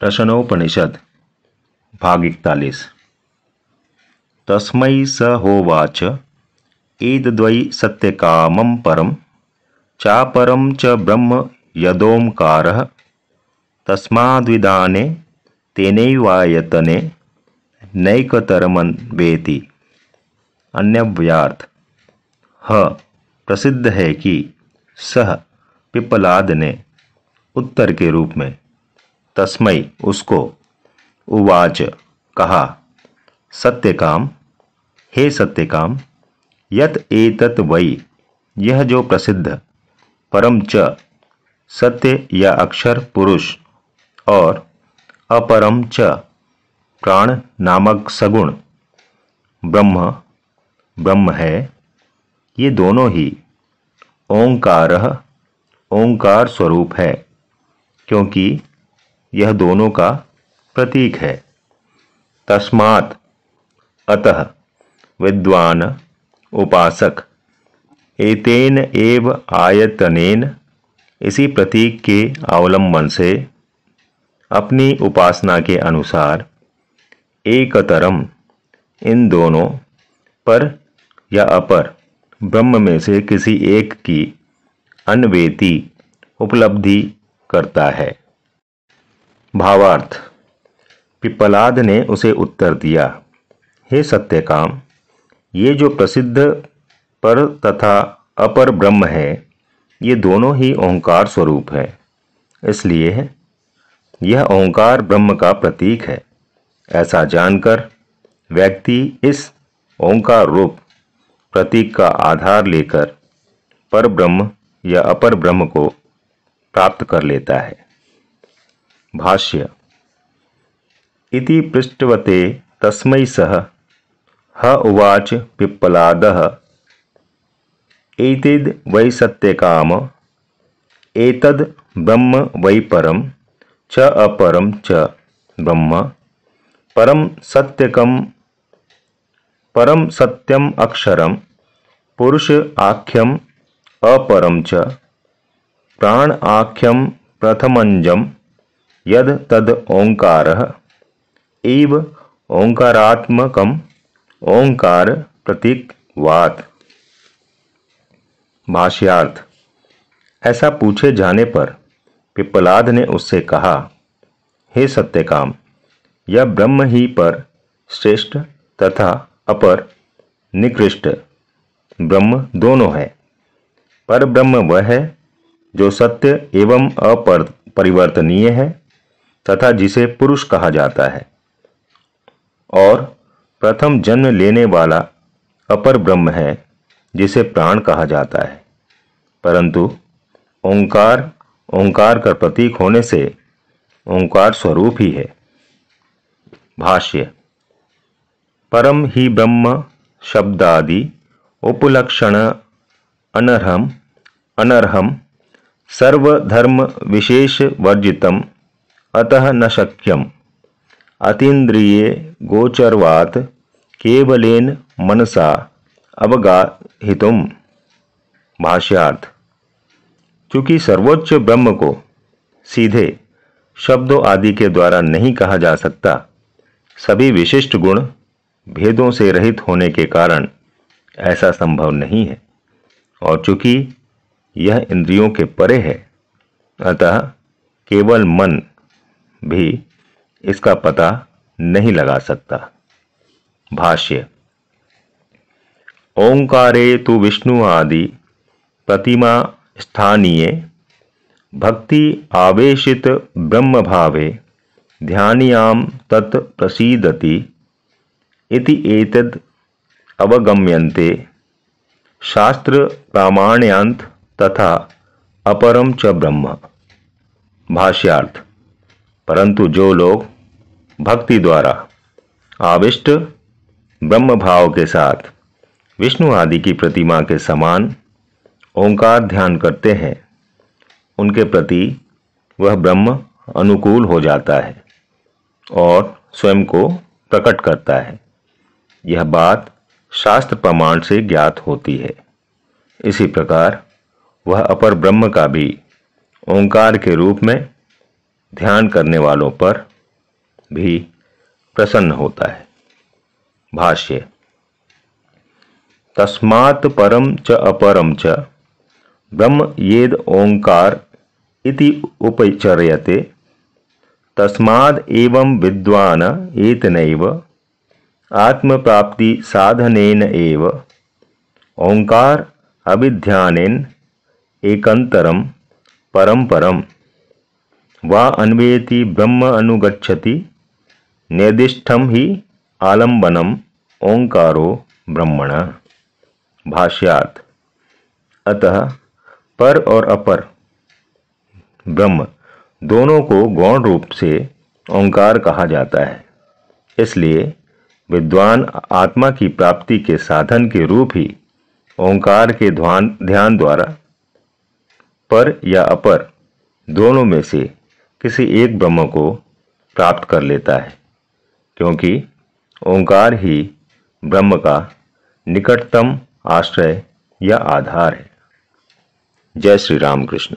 प्रश्नोपनिषद भाग 41। तस्मै स होवाच एतद्वै सत्यकामं परं चापरं च ब्रह्म यदोंकारः तस्माद्विदाने तेनैवायतने नैकतरमन्वेति। अन्यव्यार्थ प्रसिद्ध है कि सह पिप्पलाद ने उत्तर के रूप में तस्मै उसको उवाच कहा, सत्यकाम हे सत्यकाम, यत एतत् वै यह जो प्रसिद्ध, परम च सत्य या अक्षर पुरुष और अपरम च प्राण नामक सगुण ब्रह्म ब्रह्म है, ये दोनों ही ओंकारः ओंकार स्वरूप है, क्योंकि यह दोनों का प्रतीक है। तस्मात् अतः विद्वान उपासक एतेन एव आयतनेन इसी प्रतीक के अवलंबन से अपनी उपासना के अनुसार एकतरम इन दोनों पर या अपर ब्रह्म में से किसी एक की अन्वेति उपलब्धि करता है। भावार्थ, पिप्पलाद ने उसे उत्तर दिया, हे सत्यकाम, ये जो प्रसिद्ध पर तथा अपर ब्रह्म है, ये दोनों ही ओंकार स्वरूप है, इसलिए यह ओंकार ब्रह्म का प्रतीक है। ऐसा जानकर व्यक्ति इस ओंकार रूप प्रतीक का आधार लेकर पर ब्रह्म या अपर ब्रह्म को प्राप्त कर लेता है। भाष्य इति पृष्ठवते तस्मै सह ह उवाच पिप्पलादः एतद् वै सत्यकाम एतद् ब्रह्म वै परं च अपरं च ब्रह्म परं सत्यम अक्षरं पुरुष आख्यम अपरं च प्राण आख्यम प्रथमंजम यद तद ओंकारः एव ओंकारात्मकम् ओंकार प्रतीकवात्। भाष्यार्थ, ऐसा पूछे जाने पर पिप्पलाद ने उससे कहा, हे सत्यकाम, यह ब्रह्म ही पर श्रेष्ठ तथा अपर निकृष्ट ब्रह्म दोनों है। पर ब्रह्म वह है जो सत्य एवं अपरिवर्तनीय है तथा जिसे पुरुष कहा जाता है, और प्रथम जन्म लेने वाला अपर ब्रह्म है जिसे प्राण कहा जाता है। परंतु ओंकार ओंकार का प्रतीक होने से ओंकार स्वरूप ही है। भाष्य परम ही ब्रह्म शब्दादि उपलक्षण अनर्हम सर्वधर्म विशेष वर्जितम अतः न शक्यम अतीन्द्रिये गोचरवात केवलेन मनसा अवगाहितुम। भाष्यार्थ, चूंकि सर्वोच्च ब्रह्म को सीधे शब्दों आदि के द्वारा नहीं कहा जा सकता, सभी विशिष्ट गुण भेदों से रहित होने के कारण ऐसा संभव नहीं है, और चूंकि यह इंद्रियों के परे है, अतः केवल मन भी इसका पता नहीं लगा सकता। भाष्य ओंकारे तु विष्णु आदि प्रतिमा स्थानीय भक्ति आवेशित ब्रह्म भावे ध्यानियाम तत् प्रसीदति इति एतद् अवगम्यन्ते शास्त्र प्रामाण्यांत तथा अपरम च ब्रह्म। भाष्यार्थ, परंतु जो लोग भक्ति द्वारा आविष्ट ब्रह्म भाव के साथ विष्णु आदि की प्रतिमा के समान ओंकार ध्यान करते हैं, उनके प्रति वह ब्रह्म अनुकूल हो जाता है और स्वयं को प्रकट करता है। यह बात शास्त्र प्रमाण से ज्ञात होती है। इसी प्रकार वह अपर ब्रह्म का भी ओंकार के रूप में ध्यान करने वालों पर भी प्रसन्न होता है। भाष्य। तस्मात् परम च अपरम च ब्रह्म येद ओंकार इति उपचर्यते तस्माद् एवं विद्वान् एतनैव आत्मप्राप्ति साधनेन एव ओंकार अभिध्यानेन एकंतरम परम वा अन्वेति ब्रह्म अनुगच्छति निर्दिष्टम ही आलंबनम ओंकारो ब्रह्मण। भाष्यार्थ। अतः पर और अपर ब्रह्म दोनों को गौण रूप से ओंकार कहा जाता है। इसलिए विद्वान आत्मा की प्राप्ति के साधन के रूप ही ओंकार के ध्यान द्वारा पर या अपर दोनों में से किसी एक ब्रह्म को प्राप्त कर लेता है, क्योंकि ओंकार ही ब्रह्म का निकटतम आश्रय या आधार है। जय श्री राम कृष्ण।